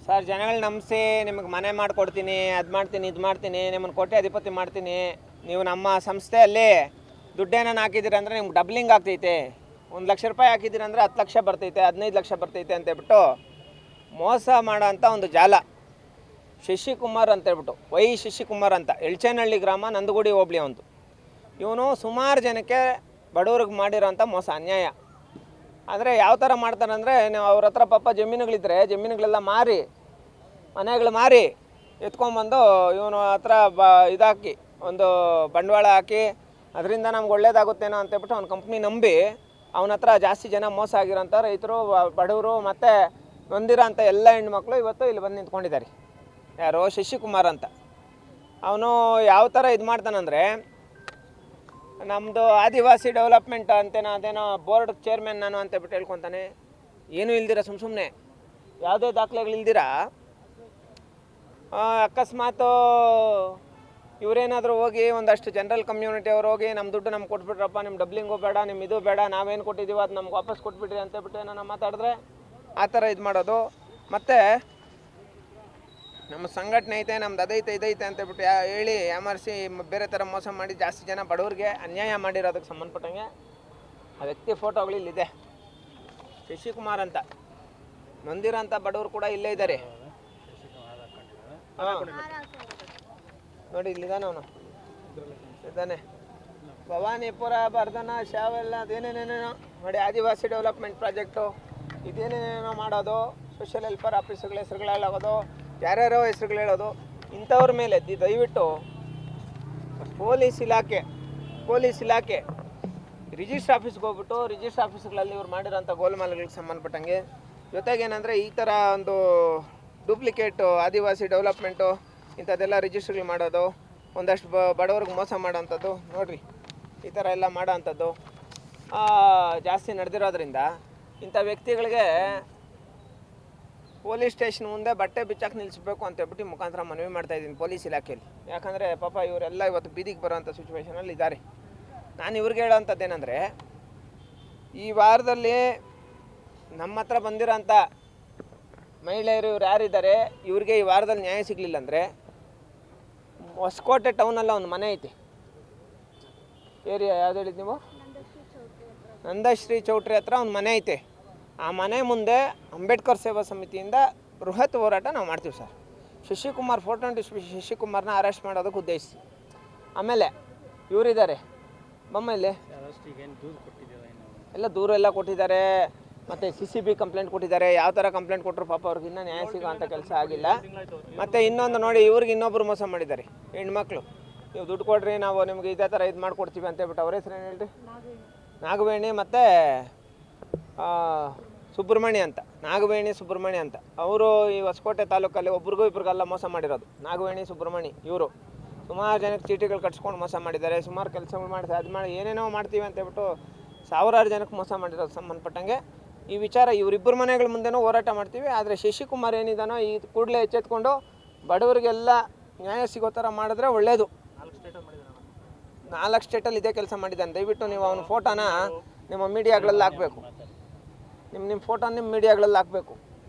Sir ಜನಗಳು ನಂಬಿಸಿ ನಿಮಗೆ ಮನೆ ಮಾಡಿಕೊಡ್ತೀನಿ, ಅದು ಮಾಡ್ತೀನಿ, ಇದು ಮಾಡ್ತೀನಿ, ನಿಮ್ಮನ್ನು ಕೋಟ್ಯಾಧಿಪತಿ ಮಾಡ್ತೀನಿ, ನೀವು ನಮ್ಮ ಸಂಸ್ಥೆಯಲ್ಲಿ ದುಡ್ಡೇನನ್ನು ಹಾಕಿದ್ದೀರಿ ಅಂದರೆ ನಿಮ್ಗೆ ಡಬ್ಲಿಂಗ್ ಆಗ್ತೈತೆ, 1 ಲಕ್ಷ ರೂಪಾಯಿ ಹಾಕಿದ್ದೀರಿ ಅಂದರೆ 10 ಲಕ್ಷ ಬರ್ತೈತೆ, 15 ಲಕ್ಷ ಬರ್ತೈತೆ ಅಂತೇಳ್ಬಿಟ್ಟು ಮೋಸ ಮಾಡೋ ಅಂಥ ಒಂದು ಜಾಲ. ಶಶಿಕುಮಾರ್ ಅಂತೇಳ್ಬಿಟ್ಟು ಶಶಿಕುಮಾರ್ ಅಂತ, ಎಳ್ಚೇನಹಳ್ಳಿ ಗ್ರಾಮ, ನಂದಗುಡಿ ಹೋಬಳಿ ಅವನು. ಇವನು ಸುಮಾರು ಜನಕ್ಕೆ ಬಡವ್ರಿಗೆ ಮಾಡಿರೋಂಥ ಮೋಸ, ಅನ್ಯಾಯ. ಅಂದರೆ ಯಾವ ಥರ ಮಾಡ್ತಾನೆ ಅಂದರೆ, ನೀವು ಅವ್ರ ಹತ್ರ ಪಾಪ ಜಮೀನುಗಳಿದ್ದರೆ ಜಮೀನುಗಳೆಲ್ಲ ಮಾರಿ, ಮನೆಗಳು ಮಾರಿ ಎತ್ಕೊಂಬಂದು ಇವನು ಹತ್ರ ಇದಾಕಿ, ಒಂದು ಬಂಡವಾಳ ಹಾಕಿ ಅದರಿಂದ ನಮ್ಗೆ ಒಳ್ಳೇದಾಗುತ್ತೇನೋ ಅಂತೇಳ್ಬಿಟ್ಟು ಅವ್ನ ಕಂಪ್ನಿ ನಂಬಿ ಅವನ ಹತ್ರ ಜಾಸ್ತಿ ಜನ ಮೋಸ ಆಗಿರೋಂಥ ರೈತರು, ಬಡವರು ಮತ್ತು ನೊಂದಿರೋ ಅಂಥ ಎಲ್ಲ ಹೆಣ್ಮಕ್ಳು ಇವತ್ತು ಇಲ್ಲಿ ಬಂದು ನಿಂತ್ಕೊಂಡಿದ್ದಾರೆ. ಯಾರು? ಶಶಿಕುಮಾರ್ ಅಂತ. ಅವನು ಯಾವ ಥರ ಇದು ಮಾಡ್ತಾನಂದರೆ, ನಮ್ಮದು ಆದಿವಾಸಿ ಡೆವಲಪ್ಮೆಂಟ್ ಅಂತೇನೋ ಅದೇನೋ ಬೋರ್ಡ್ ಚೇರ್ಮನ್ ನಾನು ಅಂತೇಳ್ಬಿಟ್ಟು ಹೇಳ್ಕೊತಾನೆ. ಏನೂ ಇಲ್ದಿರ ಸುಮ್ಮನೆ ಯಾವುದೇ ದಾಖಲೆಗಳಿಲ್ದಿರ ಅಕಸ್ಮಾತು ಇವರೇನಾದರೂ ಹೋಗಿ ಒಂದಷ್ಟು ಜನರಲ್ ಕಮ್ಯುನಿಟಿ ಅವ್ರು ಹೋಗಿ ನಮ್ಮ ದುಡ್ಡು ನಮ್ಗೆ ಕೊಟ್ಬಿಟ್ರಪ್ಪ, ನಿಮ್ಮ ಡಬ್ಲಿಂಗು ಬೇಡ, ನಿಮ್ಮ ಇದು ಬೇಡ, ನಾವೇನು ಕೊಟ್ಟಿದ್ದೀವಿ ಅದು ನಮ್ಗೆ ವಾಪಸ್ ಕೊಟ್ಬಿಟ್ರಿ ಅಂತೇಳ್ಬಿಟ್ಟು ಏನೋ ಮಾತಾಡಿದ್ರೆ ಆ ಥರ ಇದು ಮಾಡೋದು. ಮತ್ತು ನಮ್ಮ ಸಂಘಟನೆ ಐತೆ, ನಮ್ದು ಅದೈತೆ ಇದೈತೆ ಅಂತೇಳ್ಬಿಟ್ಟು ಹೇಳಿ ಯಾಮಾರಿಸಿ ಬೇರೆ ಥರ ಮೋಸ ಮಾಡಿ ಜಾಸ್ತಿ ಜನ ಬಡವ್ರಿಗೆ ಅನ್ಯಾಯ ಮಾಡಿರೋದಕ್ಕೆ ಸಂಬಂಧಪಟ್ಟಂಗೆ ಆ ವ್ಯಕ್ತಿ ಫೋಟೋಗಳು ಇಲ್ಲಿದೆ. ಶಶಿಕುಮಾರ್ ಅಂತ ನೊಂದಿರೋ ಅಂಥ ಬಡವರು ಕೂಡ ಇಲ್ಲೇ ಇದ್ದಾರೆ. ನೋಡಿ ಇಲ್ಲಿದ್ದಾನೆ ಅವನು, ಇದ್ದಾನೆ. ಭವಾನಿಪುರ, ಬರ್ಧನ, ಶಾವೆಲ್ಲ ಅದೇನೇನೇನೇನೋ ನೋಡಿ, ಆದಿವಾಸಿ ಡೆವಲಪ್ಮೆಂಟ್ ಪ್ರಾಜೆಕ್ಟು, ಇದೇನೇನೇನೋ ಮಾಡೋದು, ಸೋಷಿಯಲ್ ವೆಲ್ಫೇರ್ ಆಫೀಸ್ಗಳ ಹೆಸರುಗಳಾಗೋದು, ಯಾರ್ಯಾರೋ ಹೆಸರುಗಳು ಹೇಳೋದು. ಇಂಥವ್ರ ಮೇಲೆ ದಯವಿಟ್ಟು ಪೊಲೀಸ್ ಇಲಾಖೆ ರಿಜಿಸ್ಟ್ರ್ ಆಫೀಸ್ಗೆ ಹೋಗ್ಬಿಟ್ಟು ರಿಜಿಸ್ಟ್ರ್ ಆಫೀಸ್ಗಳಲ್ಲಿ ಇವ್ರು ಮಾಡಿರೋಂಥ ಗೋಲ್ಮಾಲ್ಗಳಿಗೆ ಸಂಬಂಧಪಟ್ಟಂಗೆ, ಜೊತೆಗೇನೆಂದರೆ ಈ ಥರ ಒಂದು ಡೂಪ್ಲಿಕೇಟು ಆದಿವಾಸಿ ಡೆವಲಪ್ಮೆಂಟು ಇಂಥದ್ದೆಲ್ಲ ರಿಜಿಸ್ಟ್ರ್ಗಳು ಮಾಡೋದು, ಒಂದಷ್ಟು ಬಡವ್ರಿಗೆ ಮೋಸ ಮಾಡೋವಂಥದ್ದು ನೋಡಿರಿ, ಈ ಥರ ಎಲ್ಲ ಮಾಡೋ ಅಂಥದ್ದು ಜಾಸ್ತಿ ನಡೆದಿರೋದ್ರಿಂದ ಇಂಥ ವ್ಯಕ್ತಿಗಳಿಗೆ ಪೊಲೀಸ್ ಸ್ಟೇಷನ್ ಮುಂದೆ ಬಟ್ಟೆ ಬಿಚ್ಚಾಕೆ ನಿಲ್ಲಿಸಬೇಕು ಅಂತೇಳ್ಬಿಟ್ಟು ಮುಖಾಂತರ ಮನವಿ ಮಾಡ್ತಾಯಿದ್ದೀನಿ ಪೊಲೀಸ್ ಇಲಾಖೆಯಲ್ಲಿ. ಯಾಕಂದರೆ ಪಾಪ ಇವರೆಲ್ಲ ಇವತ್ತು ಬೀದಿಗೆ ಬರೋವಂಥ ಸಿಚುವೇಷನಲ್ಲಿ ಇದ್ದಾರೆ. ನಾನು ಇವ್ರಿಗೆ ಹೇಳೋವಂಥದ್ದೇನೆಂದರೆ, ಈ ವಾರದಲ್ಲಿ ನಮ್ಮ ಹತ್ರ ಬಂದಿರೋಂಥ ಮಹಿಳೆಯರು ಇವ್ರು ಯಾರಿದ್ದಾರೆ, ಇವ್ರಿಗೆ ಈ ವಾರದಲ್ಲಿ ನ್ಯಾಯ ಸಿಗಲಿಲ್ಲ ಅಂದರೆ ಹೊಸಕೋಟೆ ಟೌನಲ್ಲ ಒಂದು ಮನೆ ಐತಿ. ಏರಿಯಾ ಯಾವ್ದು ಹೇಳಿದ್ದು ನೀವು? ನಂದಶ್ರೀ ಚೌಟ್ರಿ ಹತ್ರ ಒಂದು ಮನೆ ಐತೆ. ಆ ಮನೆ ಮುಂದೆ ಅಂಬೇಡ್ಕರ್ ಸೇವಾ ಸಮಿತಿಯಿಂದ ಬೃಹತ್ ಹೋರಾಟ ನಾವು ಮಾಡ್ತೀವಿ ಸರ್. ಶಶಿಕುಮಾರ್ 420 ಶಶಿಕುಮಾರ್ನ ಅರೆಸ್ಟ್ ಮಾಡೋದಕ್ಕೆ ಉದ್ದೇಶಿಸಿ. ಆಮೇಲೆ ಇವರಿದ್ದಾರೆ ಬೊಮ್ಮಲ್ಲಿ ಎಲ್ಲ ದೂರ ಎಲ್ಲ ಕೊಟ್ಟಿದ್ದಾರೆ, ಮತ್ತು CCB ಕಂಪ್ಲೇಂಟ್ ಕೊಟ್ಟಿದ್ದಾರೆ. ಯಾವ ಥರ ಕಂಪ್ಲೇಂಟ್ ಕೊಟ್ಟರು ಪಾಪ ಅವ್ರಿಗೆ ಇನ್ನೂ ನ್ಯಾಯ ಸಿಗೋ ಅಂಥ ಕೆಲಸ ಆಗಿಲ್ಲ. ಮತ್ತು ಇನ್ನೊಂದು ನೋಡಿ, ಇವ್ರಿಗೆ ಇನ್ನೊಬ್ಬರು ಮೋಸ ಮಾಡಿದ್ದಾರೆ, ಹೆಣ್ಮಕ್ಳು. ನೀವು ದುಡ್ಡು ಕೊಡ್ರಿ, ನಾವು ನಿಮ್ಗೆ ಇದೇ ಥರ ಇದು ಮಾಡಿಕೊಡ್ತೀವಿ ಅಂತೇಳ್ಬಿಟ್ಟು. ಅವ್ರ ಹೆಸರು ಏನು ಹೇಳ್ರಿ? ನಾಗವೇಣಿ ಮತ್ತು ಸುಬ್ರಹ್ಮಣ್ಯ ಅಂತ, ನಾಗವೇಣಿ ಸುಬ್ರಹ್ಮಣ್ಯ ಅಂತ. ಅವರು ಈ ಹೊಸಕೋಟೆ ತಾಲೂಕಲ್ಲಿ ಒಬ್ರಿಗೂ ಇಬ್ರಿಗೆಲ್ಲ ಮೋಸ ಮಾಡಿರೋದು. ನಾಗವೇಣಿ ಸುಬ್ರಹ್ಮಣ್ಯ ಇವರು ಸುಮಾರು ಜನಕ್ಕೆ ಚೀಟಿಗಳು ಕಟ್ಸ್ಕೊಂಡು ಮೋಸ ಮಾಡಿದ್ದಾರೆ, ಸುಮಾರು ಕೆಲಸಗಳು ಮಾಡಿದ್ದಾರೆ, ಅದು ಮಾಡಿ ಏನೇನೋ ಮಾಡ್ತೀವಿ ಅಂತೇಳ್ಬಿಟ್ಟು ಸಾವಿರಾರು ಜನಕ್ಕೆ ಮೋಸ ಮಾಡಿರೋದು ಸಂಬಂಧಪಟ್ಟಂಗೆ ಈ ವಿಚಾರ ಇವರಿಬ್ಬರ ಮನೆಗಳ ಮುಂದೆನೂ ಹೋರಾಟ ಮಾಡ್ತೀವಿ. ಆದರೆ ಶಶಿಕುಮಾರ್ ಏನಿದಾನೋ ಈ ಕೂಡಲೇ ಎಚ್ಚೆತ್ಕೊಂಡು ಬಡವರಿಗೆಲ್ಲ ನ್ಯಾಯ ಸಿಗೋ ಥರ ಮಾಡಿದ್ರೆ ಒಳ್ಳೆಯದು. 4 ಸ್ಟೇಟಲ್ಲಿ ಇದೇ ಕೆಲಸ ಮಾಡಿದ್ದಾನೆ. ದಯವಿಟ್ಟು ನೀವು ಅವನ ಫೋಟೋನ ನಿಮ್ಮ ಮೀಡಿಯಾಗಳಲ್ಲಿ ಹಾಕಬೇಕು, ನಿಮ್ಮ ಫೋಟೋನ ನಿಮ್ಮ ಮೀಡಿಯಾಗಳಲ್ಲಿ ಹಾಕಬೇಕು.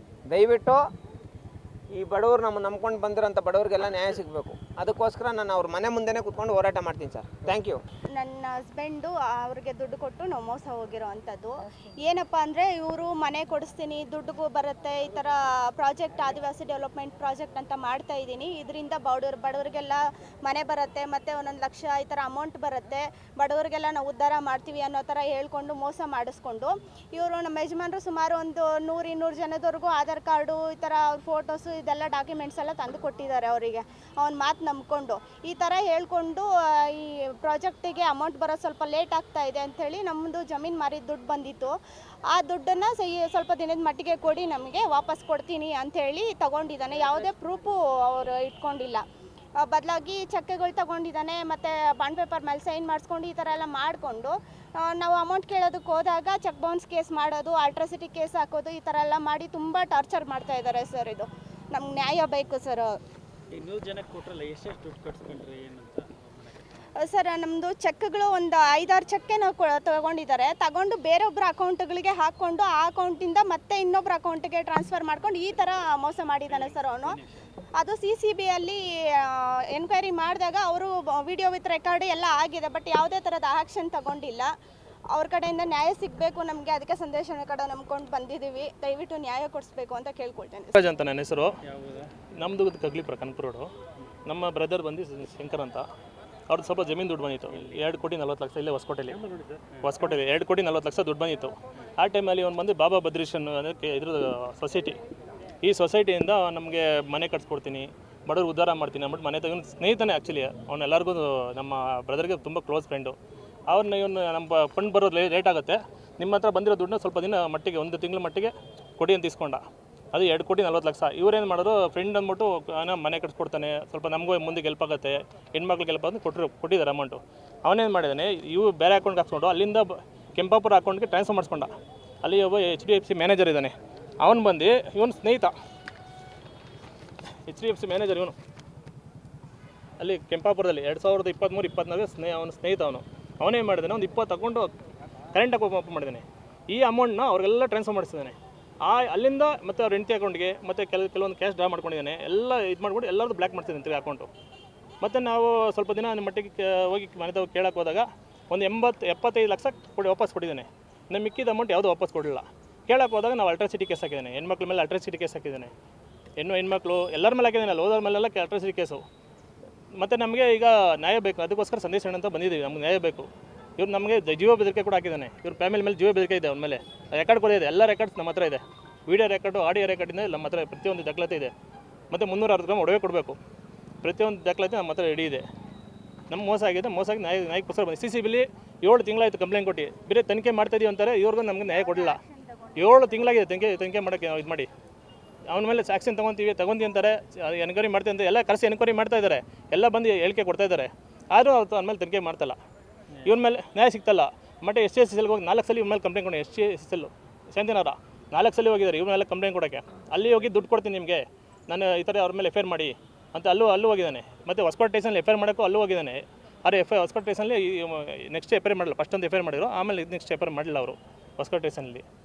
ದಯವಿಟ್ಟು ಈ ಬಡವರು ನಮ್ಮ ನಂಬ್ಕೊಂಡು ಬಂದಿರೋಂಥ ಬಡವರಿಗೆಲ್ಲ ನ್ಯಾಯ ಸಿಗಬೇಕು. ಅದಕ್ಕೋಸ್ಕರ ನಾನು ಅವ್ರ ಮನೆ ಮುಂದೆನೇ ಕೂತ್ಕೊಂಡು ಹೋರಾಟ ಮಾಡ್ತೀನಿ ಸರ್. Thank you. ನನ್ನ ಹಸ್ಬೆಂಡು ಅವ್ರಿಗೆ ದುಡ್ಡು ಕೊಟ್ಟು ನಾವು ಮೋಸ ಹೋಗಿರೋ ಅಂಥದ್ದು. ಏನಪ್ಪ ಅಂದರೆ, ಇವರು ಮನೆ ಕೊಡಿಸ್ತೀನಿ, ದುಡ್ಡುಗೂ ಬರುತ್ತೆ, ಈ ಥರ ಪ್ರಾಜೆಕ್ಟ್ ಆದಿವಾಸಿ ಡೆವಲಪ್ಮೆಂಟ್ ಪ್ರಾಜೆಕ್ಟ್ ಅಂತ ಮಾಡ್ತಾ ಇದ್ದೀನಿ, ಇದರಿಂದ ಬಡವರಿಗೆಲ್ಲ ಮನೆ ಬರುತ್ತೆ, ಮತ್ತು 1 ಲಕ್ಷ ಈ ಥರ ಅಮೌಂಟ್ ಬರುತ್ತೆ, ಬಡವರಿಗೆಲ್ಲ ನಾವು ಉದ್ಧಾರ ಮಾಡ್ತೀವಿ ಅನ್ನೋ ಥರ ಹೇಳ್ಕೊಂಡು ಮೋಸ ಮಾಡಿಸ್ಕೊಂಡು ಇವರು ನಮ್ಮ ಯಜಮಾನರು ಸುಮಾರು ಒಂದು 100-200 ಜನದವರೆಗೂ ಆಧಾರ್ ಕಾರ್ಡು ಈ ಥರ ಅವ್ರ ಫೋಟೋಸು ಇದೆಲ್ಲ ಡಾಕ್ಯುಮೆಂಟ್ಸ್ ಎಲ್ಲ ತಂದು ಕೊಟ್ಟಿದ್ದಾರೆ ಅವರಿಗೆ. ಅವನ ಮಾತು ನಂಬ್ಕೊಂಡು ಈ ಥರ ಹೇಳ್ಕೊಂಡು ಈ ಪ್ರಾಜೆಕ್ಟಿಗೆ ಅಮೌಂಟ್ ಬರೋದು ಸ್ವಲ್ಪ ಲೇಟ್ ಆಗ್ತಾ ಇದೆ ಅಂಥೇಳಿ ನಮ್ಮದು ಜಮೀನು ಮಾರಿದ ದುಡ್ಡು ಬಂದಿತ್ತು. ಆ ದುಡ್ಡನ್ನು ಸ್ವಲ್ಪ ದಿನದ ಮಟ್ಟಿಗೆ ಕೊಡಿ, ನಮಗೆ ವಾಪಸ್ ಕೊಡ್ತೀನಿ ಅಂಥೇಳಿ ತಗೊಂಡಿದ್ದಾನೆ. ಯಾವುದೇ ಪ್ರೂಫು ಅವರು ಇಟ್ಕೊಂಡಿಲ್ಲ. ಬದಲಾಗಿ ಚೆಕ್ಗಳು ತಗೊಂಡಿದ್ದಾನೆ, ಮತ್ತು ಬಾಂಡ್ ಪೇಪರ್ ಮೇಲೆ ಸೈನ್ ಮಾಡಿಸ್ಕೊಂಡು ಈ ಥರ ಎಲ್ಲ ಮಾಡಿಕೊಂಡು ನಾವು ಅಮೌಂಟ್ ಕೇಳೋದಕ್ಕೆ ಹೋದಾಗ ಚೆಕ್ ಬೌನ್ಸ್ ಕೇಸ್ ಮಾಡೋದು, ಅಟ್ರಾಸಿಟಿ ಕೇಸ್ ಹಾಕೋದು, ಈ ಥರ ಎಲ್ಲ ಮಾಡಿ ತುಂಬ ಟಾರ್ಚರ್ ಮಾಡ್ತಾ ಇದ್ದಾರೆ ಸರ್. ಇದು ನಮ್ಗೆ ನ್ಯಾಯ ಬೇಕು ಸರ್. 100 ಜನಕ್ಕೆ ಕೊಟ್ಟರಲ್ಲ, ಎಷ್ಟು ದುಡ್ಡು ಕಟ್ಸ್ಕೊಂಡ್ರಿ ಏನಂತ? ಸರ್ ನಮ್ಮದು ಚೆಕ್ಗಳು ಒಂದು 5-6 ಚೆಕ್ಕೆ ನಾವು ತಗೊಂಡಿದ್ದಾರೆ. ತಗೊಂಡು ಬೇರೊಬ್ಬರ ಅಕೌಂಟ್ಗಳಿಗೆ ಹಾಕ್ಕೊಂಡು ಆ ಅಕೌಂಟಿಂದ ಮತ್ತೆ ಇನ್ನೊಬ್ಬರ ಅಕೌಂಟಿಗೆ ಟ್ರಾನ್ಸ್ಫರ್ ಮಾಡ್ಕೊಂಡು ಈ ಥರ ಮೋಸ ಮಾಡಿದ್ದಾನೆ ಸರ್ ಅವನು. ಅದು CCBಯಲ್ಲಿ ಎನ್ಕ್ವೈರಿ ಮಾಡಿದಾಗ ಅವರು ವಿಡಿಯೋ ವಿತ್ ರೆಕಾರ್ಡ್ ಎಲ್ಲ ಆಗಿದೆ, ಬಟ್ ಯಾವುದೇ ಥರದ ಆ್ಯಕ್ಷನ್ ತಗೊಂಡಿಲ್ಲ. ಅವ್ರ ಕಡೆಯಿಂದ ನ್ಯಾಯ ಸಿಗಬೇಕು ನಮಗೆ, ಅದಕ್ಕೆ ಸಂದೇಶನ ಕಡೆ ನಂಬ್ಕೊಂಡು ಬಂದಿದ್ದೀವಿ. ದಯವಿಟ್ಟು ನ್ಯಾಯ ಕೊಡಿಸ್ಬೇಕು ಅಂತ ಕೇಳ್ಕೊಳ್ತೇನೆ. ರಾಜ್ ಅಂತ ನನ್ನ ಹೆಸರು. ನಮ್ಮದು ಕಗ್ಲಿಪುರ ಕನಕಪುರ ರೋಡು. ನಮ್ಮ ಬ್ರದರ್ ಬಂದು ಶಂಕರ್ ಅಂತ. ಅವ್ರದ್ದು ಸ್ವಲ್ಪ ಜಮೀನು ದುಡ್ಡು ಬಂದಿತ್ತು, 2,40,00,000 ಇಲ್ಲೇ ಹೊಸಕೋಟೆಯಲ್ಲಿ 2,40,00,000 ದುಡ್ಡು ಬಂದಿತ್ತು. ಆ ಟೈಮಲ್ಲಿ ಅವ್ನು ಬಂದು ಬಾಬಾ ಬದ್ರೀಶನ್ ಅದಕ್ಕೆ ಇದ್ರ ಸೊಸೈಟಿ, ಈ ಸೊಸೈಟಿಯಿಂದ ನಮಗೆ ಮನೆ ಕಟ್ಸ್ಕೊಡ್ತೀನಿ, ಬಡವ್ರು ಉದ್ಧಾರ ಮಾಡ್ತೀನಿ ಅಂದ್ಬಿಟ್ಟು ಮನೆ ತಗೊಂಡು ಸ್ನೇಹಿತನೇ. ಆ್ಯಕ್ಚುಲಿ ಅವನ್ನೆಲ್ಲರಿಗೂ ನಮ್ಮ ಬ್ರದರ್ಗೆ ತುಂಬ ಕ್ಲೋಸ್ ಫ್ರೆಂಡು. ಅವ್ರನ್ನ ಇವನು ನಮ್ಮ ಫಂಡ್ ಬರೋದು ಲೇಟ್ ಆಗುತ್ತೆ, ನಿಮ್ಮ ಹತ್ರ ಬಂದಿರೋ ದುಡ್ಡನ್ನ ಸ್ವಲ್ಪ ದಿನ ಮಟ್ಟಿಗೆ 1 ತಿಂಗಳ ಮಟ್ಟಿಗೆ ಕೊಡಿ ಅಂತ ಇಸ್ಕೊಂಡ. ಅದು 2,40,00,000. ಇವರೇನು ಮಾಡೋರು, ಫ್ರೆಂಡ್ ಅಂದ್ಬಿಟ್ಟು ಮನೆ ಕಟ್ಸ್ಕೊಡ್ತಾನೆ, ಸ್ವಲ್ಪ ನಮಗೂ ಮುಂದೆ ಹೆಲ್ಪ್ ಆಗುತ್ತೆ, ಹೆಣ್ಮಕ್ಳಿಗೆ ಹೆಲ್ಪ್ ಆಗುತ್ತೆ ಕೊಟ್ಟಿದ್ದಾರೆ ಅಮೌಂಟು. ಅವನೇನು ಮಾಡಿದ್ದಾನೆ, ಇವು ಬೇರೆ ಅಕೌಂಟ್ಗೆ ಹಾಕ್ಸ್ಕೊಂಡು ಅಲ್ಲಿಂದ ಕೆಂಪಾಪುರ ಅಕೌಂಟ್ಗೆ ಟ್ರಾನ್ಸ್ಫರ್ ಮಾಡಿಸ್ಕೊಂಡ. ಅಲ್ಲಿ ಒಬ್ಬ HDFC ಮ್ಯಾನೇಜರ್ ಇದ್ದಾನೆ, ಅವನು ಬಂದು ಇವನು ಸ್ನೇಹಿತ, HDFC ಮ್ಯಾನೇಜರ್ ಇವನು. ಅಲ್ಲಿ ಕೆಂಪಾಪುರದಲ್ಲಿ 2023-24 ಅವನ ಸ್ನೇಹಿತ ಅವನು. ಅವನೇನು ಮಾಡಿದ್ದಾನೆ, ಒಂದು 20 ಅಕೌಂಟು ಕರೆಂಟ್ ಅಕೌಂಟ್ ಓಪನ್ ಮಾಡಿದ್ದಾನೆ. ಈ ಅಮೌಂಟ್ನ ಅವ್ರಿಗೆಲ್ಲ ಟ್ರಾನ್ಸ್ಫರ್ ಮಾಡಿಸಿದ್ದಾನೆ. ಅಲ್ಲಿಂದ ಮತ್ತು ಅವ್ರ ಹೆಂಡತಿ ಅಕೌಂಟ್ಗೆ ಮತ್ತು ಕೆಲವೊಂದು ಕ್ಯಾಶ್ ಡ್ರಾ ಮಾಡ್ಕೊಂಡಿದ್ದಾನೆ. ಎಲ್ಲ ಇದು ಮಾಡ್ಬಿಟ್ಟು ಎಲ್ಲರದ್ದು ಬ್ಲ್ಯಾಕ್ ಮಾಡ್ತಿದ್ದಾನೆ ತಿರ್ಗಿ ಅಕೌಂಟು. ಮತ್ತು ನಾವು ಸ್ವಲ್ಪ ದಿನ ನಿಮ್ಮ ಮಟ್ಟಿಗೆ ಹೋಗಿ ಮನೆ ತಾವು ಕೇಳಕ್ಕೆ ಹೋದಾಗ ಒಂದು 75 ಲಕ್ಷ ವಾಪಸ್ ಕೊಟ್ಟಿದ್ದಾನೆ. ನಮ್ಮ ಮಿಕ್ಕಿದ ಅಮೌಂಟ್ ಯಾವುದೂ ವಾಪಸ್ ಕೊಡಲಿಲ್ಲ. ಕೇಳಕ್ಕೆ ಹೋದಾಗ ನಾವು ಅಲ್ಟ್ರಾಸಿಟಿ ಕೇಸ್ ಹಾಕಿದ್ದಾನೆ, ಹೆಣ್ಮಕ್ಳ ಮೇಲೆ ಅಲ್ಟ್ರಾಸಿಟಿ ಕೇಸ್ ಹಾಕಿದ್ದಾನೆ. ಹೆಣ್ಮಕ್ಳು ಎಲ್ಲರ ಮೇಲೆ ಹಾಕಿದ್ದಾನೆ, ಹೋದವ್ರ ಮೇಲೆಲ್ಲ ಅಲ್ಟ್ರಾಸಿಟಿ ಕೇಸು. ಮತ್ತು ನಮಗೆ ಈಗ ನ್ಯಾಯ ಬೇಕು, ಅದಕ್ಕೋಸ್ಕರ ಸಂದೇಶ ಅಂತ ಬಂದಿದ್ದೀವಿ. ನಮ್ಗೆ ನ್ಯಾಯ ಬೇಕು. ಇವ್ರು ನಮಗೆ ಜೀವ ಬೆದರಿಕೆ ಕೂಡ ಹಾಕಿದ್ದಾನೆ. ಇವ್ರ ಫ್ಯಾಮಿಲಿ ಮೇಲೆ ಜೀವ ಬೆದರಿಕೆ ಇದೆ. ಅವ್ನ ಮೇಲೆ ರೆಕಾರ್ಡ್ ಕೂಡ ಇದೆ, ಎಲ್ಲ ರೆಕಾರ್ಡ್ಸ್ ನಮ್ಮ ಹತ್ರ ಇದೆ. ವೀಡಿಯೋ ರೆಕಾರ್ಡು, ಆಡಿಯೋ ರೆಕಾರ್ಡಿಂದ ನಮ್ಮ ಹತ್ರ ಪ್ರತಿಯೊಂದು ದಾಖಲಾತಿ ಇದೆ. ಮತ್ತು 360 ಗ್ರಾಮ್ ಒಡವೆ ಕೊಡಬೇಕು, ಪ್ರತಿಯೊಂದು ದಾಖಲಾತಿ ನಮ್ಮ ಹತ್ರ ರೆಡಿ ಇದೆ. ನಮ್ಮ ಮೋಸ ಆಗಿದೆ, ಮೋಸಾಗಿ ನ್ಯಾಯಕ್ಕೋಸ್ಕರ ಬಂದು CCBಲಿ 7 ತಿಂಗಳಾಯಿತು ಕಂಪ್ಲೇಂಟ್ ಕೊಟ್ಟು. ಬೇರೆ ತನಿಖೆ ಮಾಡ್ತಾಯಿದ್ದೀವಿ ಅಂತಾರೆ, ಇವ್ರಿಗೂ ನಮಗೆ ನ್ಯಾಯ ಕೊಡಲಿಲ್ಲ. 7 ತಿಂಗಳಾಗಿದೆ ತನಿಖೆ ಮಾಡೋಕ್ಕೆ ಇದು ಮಾಡಿ. ಅವನ ಮೇಲೆ ಆ್ಯಕ್ಷನ್ ತೊಗೊತೀವಿ ಅಂತಾರೆ, ಎನ್ಕ್ವೈರಿ ಮಾಡ್ತೀವಿ ಅಂತ ಎಲ್ಲ ಕರೆಸಿ ಎನ್ಕ್ವೈರಿ ಮಾಡ್ತಾ ಇದ್ದಾರೆ, ಎಲ್ಲ ಬಂದು ಹೇಳಿಕೆ ಕೊಡ್ತಾ ಇದ್ದಾರೆ. ಆದರೂ ಅವನ ಮೇಲೆ ತನಿಖೆ ಮಾಡ್ತಲ್ಲ, ಇವನ ಮೇಲೆ ನ್ಯಾಯ ಸಿಗ್ತಲ್ಲ. ಮತ್ತೆ SCSL ಹೋಗಿ 4 ಸಲ ಇವ್ರ ಮೇಲೆ ಕಂಪ್ಲೇಂಟ್ ಕೊಡಿ. SCSL ಶಾಂತಿನಗರ 4 ಸಲ ಹೋಗಿದ್ದಾರೆ ಇವ್ರ ಮೇಲೆ ಕಂಪ್ಲೇಂಟ್ ಕೊಡೋಕ್ಕೆ. ಅಲ್ಲಿ ಹೋಗಿ ದುಡ್ಡು ಕೊಡ್ತೀನಿ ನಿಮಗೆ, ನಾನು ಈ ಥರ ಅವ್ರ ಮೇಲೆ FIR ಮಾಡಿ ಅಂತ ಅಲ್ಲೂ ಹೋಗಿದ್ದಾನೆ. ಮತ್ತು ಹೊಸಕೋಟೆ ಸ್ಟೇಷನಲ್ಲಿ FIR ಮಾಡೋಕ್ಕೂ ಅಲ್ಲೂ ಹೋಗಿದ್ದಾನೆ. ಆದರೆ ಹೊಸಕೋಟೆ ಸ್ಟೇಷನಲ್ಲಿ ನೆಕ್ಸ್ಟ್ FIR ಮಾಡಲ್ಲ. ಫಸ್ಟ್ ಒಂದು FIR ಮಾಡಿದ್ರು, ಆಮೇಲೆ ನೆಕ್ಸ್ಟ್ FIR ಮಾಡಲಿಲ್ಲ ಅವರು ಹೊಸಕೋಟೆ ಸ್ಟೇಷನಲ್ಲಿ.